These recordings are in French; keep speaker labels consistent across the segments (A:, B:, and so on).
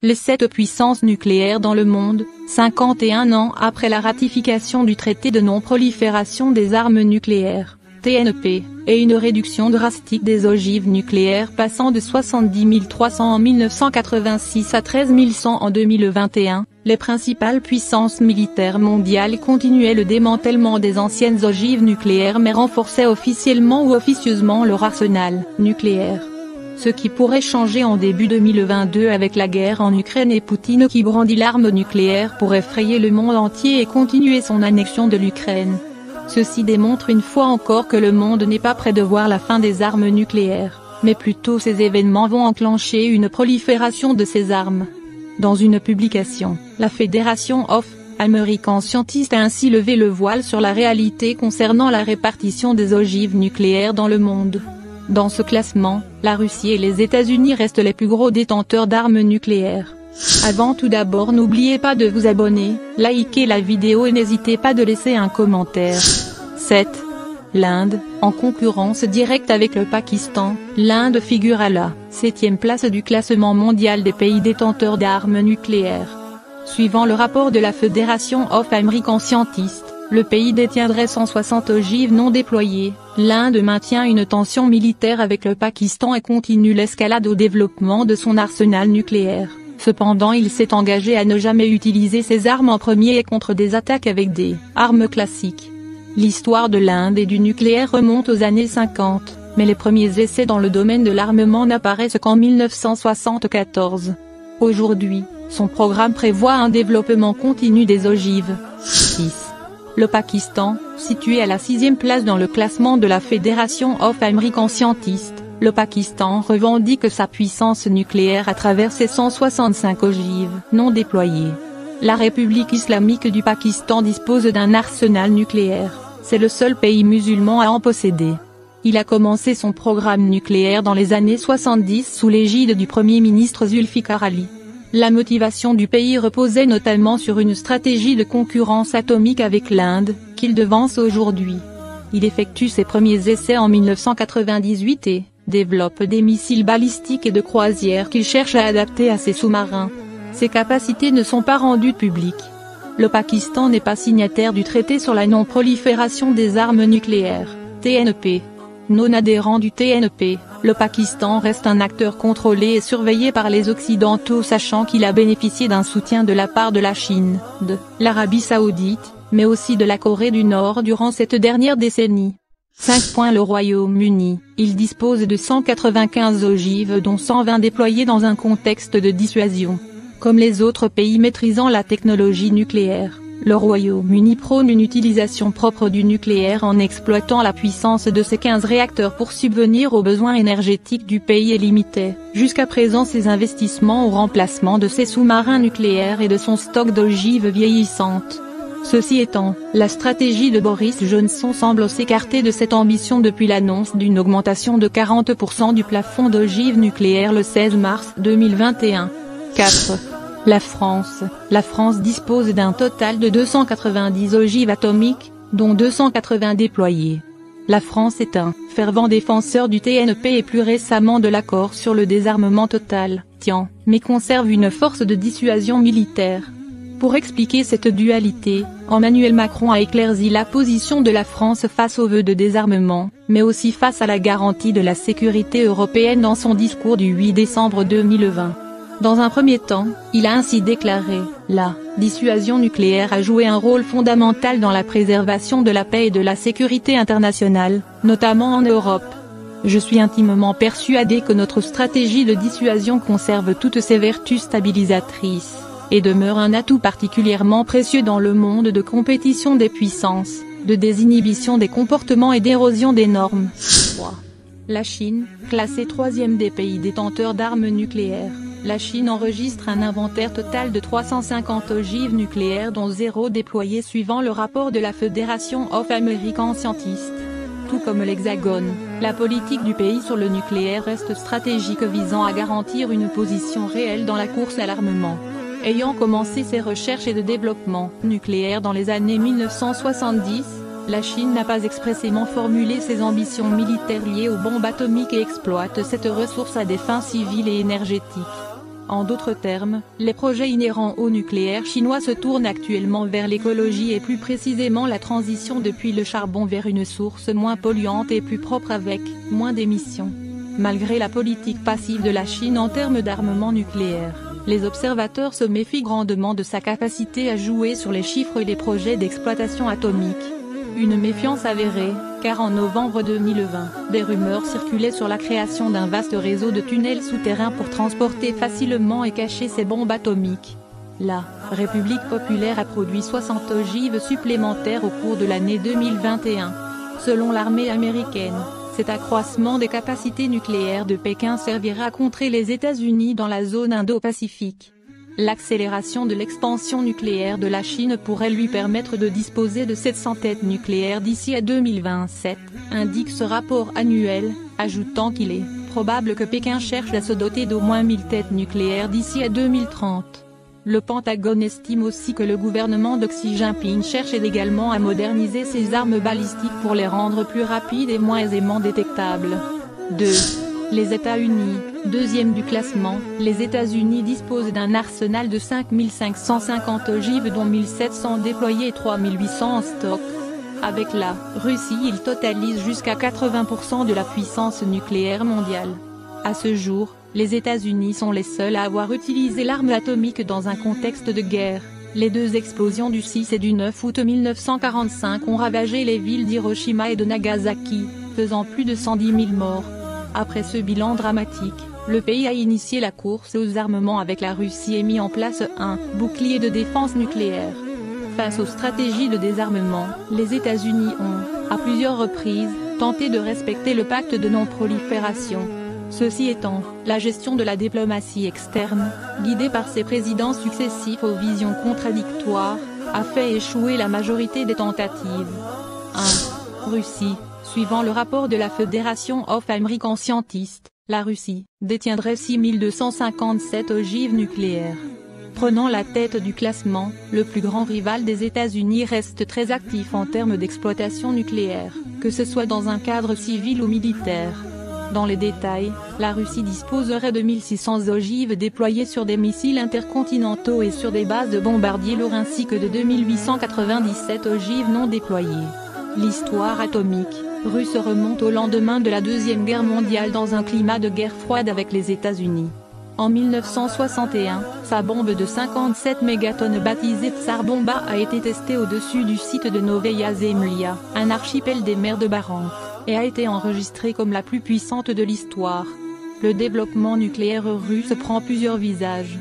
A: Les 7 puissances nucléaires dans le monde, 51 ans après la ratification du traité de non-prolifération des armes nucléaires, TNP, et une réduction drastique des ogives nucléaires passant de 70 300 en 1986 à 13 100 en 2021, les principales puissances militaires mondiales continuaient le démantèlement des anciennes ogives nucléaires mais renforçaient officiellement ou officieusement leur arsenal nucléaire. Ce qui pourrait changer en début 2022 avec la guerre en Ukraine et Poutine qui brandit l'arme nucléaire pour effrayer le monde entier et continuer son annexion de l'Ukraine. Ceci démontre une fois encore que le monde n'est pas près de voir la fin des armes nucléaires, mais plutôt ces événements vont enclencher une prolifération de ces armes. Dans une publication, la Federation of American Scientists a ainsi levé le voile sur la réalité concernant la répartition des ogives nucléaires dans le monde. Dans ce classement, la Russie et les États-Unis restent les plus gros détenteurs d'armes nucléaires. Avant tout d'abord n'oubliez pas de vous abonner, liker la vidéo et n'hésitez pas de laisser un commentaire. 7. L'Inde, en concurrence directe avec le Pakistan, l'Inde figure à la 7e place du classement mondial des pays détenteurs d'armes nucléaires. Suivant le rapport de la Federation of American Scientists, le pays détiendrait 160 ogives non déployées. L'Inde maintient une tension militaire avec le Pakistan et continue l'escalade au développement de son arsenal nucléaire. Cependant il s'est engagé à ne jamais utiliser ses armes en premier et contre des attaques avec des armes classiques. L'histoire de l'Inde et du nucléaire remonte aux années 50, mais les premiers essais dans le domaine de l'armement n'apparaissent qu'en 1974. Aujourd'hui, son programme prévoit un développement continu des ogives. 6. Le Pakistan, situé à la 6e place dans le classement de la Federation of American Scientists, le Pakistan revendique sa puissance nucléaire à travers ses 165 ogives non déployées. La République islamique du Pakistan dispose d'un arsenal nucléaire, c'est le seul pays musulman à en posséder. Il a commencé son programme nucléaire dans les années 70 sous l'égide du Premier ministre Zulfikar Ali. La motivation du pays reposait notamment sur une stratégie de concurrence atomique avec l'Inde, qu'il devance aujourd'hui. Il effectue ses premiers essais en 1998 et développe des missiles balistiques et de croisière qu'il cherche à adapter à ses sous-marins. Ses capacités ne sont pas rendues publiques. Le Pakistan n'est pas signataire du traité sur la non-prolifération des armes nucléaires, TNP. Non adhérent du TNP, le Pakistan reste un acteur contrôlé et surveillé par les Occidentaux sachant qu'il a bénéficié d'un soutien de la part de la Chine, de l'Arabie Saoudite, mais aussi de la Corée du Nord durant cette dernière décennie. 5. Le Royaume-Uni, il dispose de 195 ogives dont 120 déployées dans un contexte de dissuasion. Comme les autres pays maîtrisant la technologie nucléaire, le Royaume-Uni prône une utilisation propre du nucléaire en exploitant la puissance de ses 15 réacteurs pour subvenir aux besoins énergétiques du pays et limiter, jusqu'à présent ses investissements au remplacement de ses sous-marins nucléaires et de son stock d'ogives vieillissantes. Ceci étant, la stratégie de Boris Johnson semble s'écarter de cette ambition depuis l'annonce d'une augmentation de 40% du plafond d'ogives nucléaires le 16 mars 2021. 4. La France dispose d'un total de 290 ogives atomiques, dont 280 déployées. La France est un fervent défenseur du TNP et plus récemment de l'accord sur le désarmement total, TIAN, mais conserve une force de dissuasion militaire. Pour expliquer cette dualité, Emmanuel Macron a éclairci la position de la France face aux vœux de désarmement, mais aussi face à la garantie de la sécurité européenne dans son discours du 8 décembre 2020. Dans un premier temps, il a ainsi déclaré « La dissuasion nucléaire a joué un rôle fondamental dans la préservation de la paix et de la sécurité internationale, notamment en Europe. Je suis intimement persuadé que notre stratégie de dissuasion conserve toutes ses vertus stabilisatrices, et demeure un atout particulièrement précieux dans le monde de compétition des puissances, de désinhibition des comportements et d'érosion des normes. » 3. La Chine, classée 3e des pays détenteurs d'armes nucléaires. La Chine enregistre un inventaire total de 350 ogives nucléaires dont 0 déployées suivant le rapport de la Federation of American Scientists. Tout comme l'Hexagone, la politique du pays sur le nucléaire reste stratégique visant à garantir une position réelle dans la course à l'armement. Ayant commencé ses recherches et de développement nucléaire dans les années 1970, la Chine n'a pas expressément formulé ses ambitions militaires liées aux bombes atomiques et exploite cette ressource à des fins civiles et énergétiques. En d'autres termes, les projets inhérents au nucléaire chinois se tournent actuellement vers l'écologie et plus précisément la transition depuis le charbon vers une source moins polluante et plus propre avec moins d'émissions. Malgré la politique passive de la Chine en termes d'armement nucléaire, les observateurs se méfient grandement de sa capacité à jouer sur les chiffres et les projets d'exploitation atomique. Une méfiance avérée, car en novembre 2020, des rumeurs circulaient sur la création d'un vaste réseau de tunnels souterrains pour transporter facilement et cacher ces bombes atomiques. La République populaire a produit 60 ogives supplémentaires au cours de l'année 2021. Selon l'armée américaine, cet accroissement des capacités nucléaires de Pékin servira à contrer les États-Unis dans la zone Indo-Pacifique. L'accélération de l'expansion nucléaire de la Chine pourrait lui permettre de disposer de 700 têtes nucléaires d'ici à 2027, indique ce rapport annuel, ajoutant qu'il est probable que Pékin cherche à se doter d'au moins 1000 têtes nucléaires d'ici à 2030. Le Pentagone estime aussi que le gouvernement de Xi Jinping cherche également à moderniser ses armes balistiques pour les rendre plus rapides et moins aisément détectables. 2. Les États-Unis, deuxième du classement, les États-Unis disposent d'un arsenal de 5550 ogives dont 1700 déployées et 3800 en stock. Avec la Russie, ils totalisent jusqu'à 80% de la puissance nucléaire mondiale. À ce jour, les États-Unis sont les seuls à avoir utilisé l'arme atomique dans un contexte de guerre. Les deux explosions du 6 et du 9 août 1945 ont ravagé les villes d'Hiroshima et de Nagasaki, faisant plus de 110 000 morts. Après ce bilan dramatique, le pays a initié la course aux armements avec la Russie et mis en place un bouclier de défense nucléaire. Face aux stratégies de désarmement, les États-Unis ont, à plusieurs reprises, tenté de respecter le pacte de non-prolifération. Ceci étant, la gestion de la diplomatie externe, guidée par ses présidents successifs aux visions contradictoires, a fait échouer la majorité des tentatives. 1. Russie. Suivant le rapport de la Federation of American Scientists, la Russie détiendrait 6257 ogives nucléaires. Prenant la tête du classement, le plus grand rival des États-Unis reste très actif en termes d'exploitation nucléaire, que ce soit dans un cadre civil ou militaire. Dans les détails, la Russie disposerait de 1600 ogives déployées sur des missiles intercontinentaux et sur des bases de bombardiers lourds ainsi que de 2897 ogives non déployées. L'histoire atomique russe remonte au lendemain de la Deuxième Guerre mondiale dans un climat de guerre froide avec les États-Unis. En 1961, sa bombe de 57 mégatonnes baptisée Tsar Bomba a été testée au-dessus du site de Novaya Zemlya, un archipel des mers de Barents, et a été enregistrée comme la plus puissante de l'histoire. Le développement nucléaire russe prend plusieurs visages.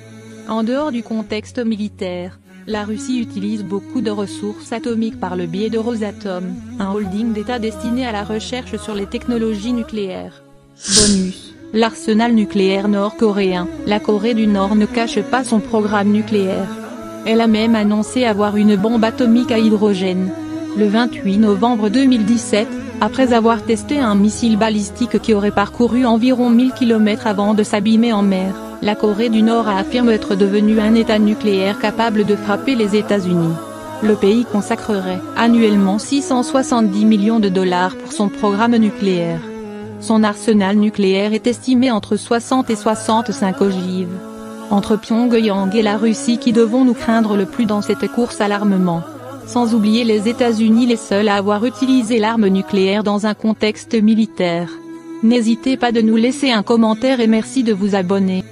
A: En dehors du contexte militaire, la Russie utilise beaucoup de ressources atomiques par le biais de Rosatom, un holding d'État destiné à la recherche sur les technologies nucléaires. Bonus. L'arsenal nucléaire nord-coréen. La Corée du Nord ne cache pas son programme nucléaire. Elle a même annoncé avoir une bombe atomique à hydrogène. Le 28 novembre 2017, après avoir testé un missile balistique qui aurait parcouru environ 1000 km avant de s'abîmer en mer, la Corée du Nord a affirmé être devenue un État nucléaire capable de frapper les États-Unis. Le pays consacrerait annuellement 670 millions de dollars pour son programme nucléaire. Son arsenal nucléaire est estimé entre 60 et 65 ogives. Entre Pyongyang et la Russie, qui devons-nous craindre le plus dans cette course à l'armement? Sans oublier les États-Unis, les seuls à avoir utilisé l'arme nucléaire dans un contexte militaire. N'hésitez pas de nous laisser un commentaire et merci de vous abonner.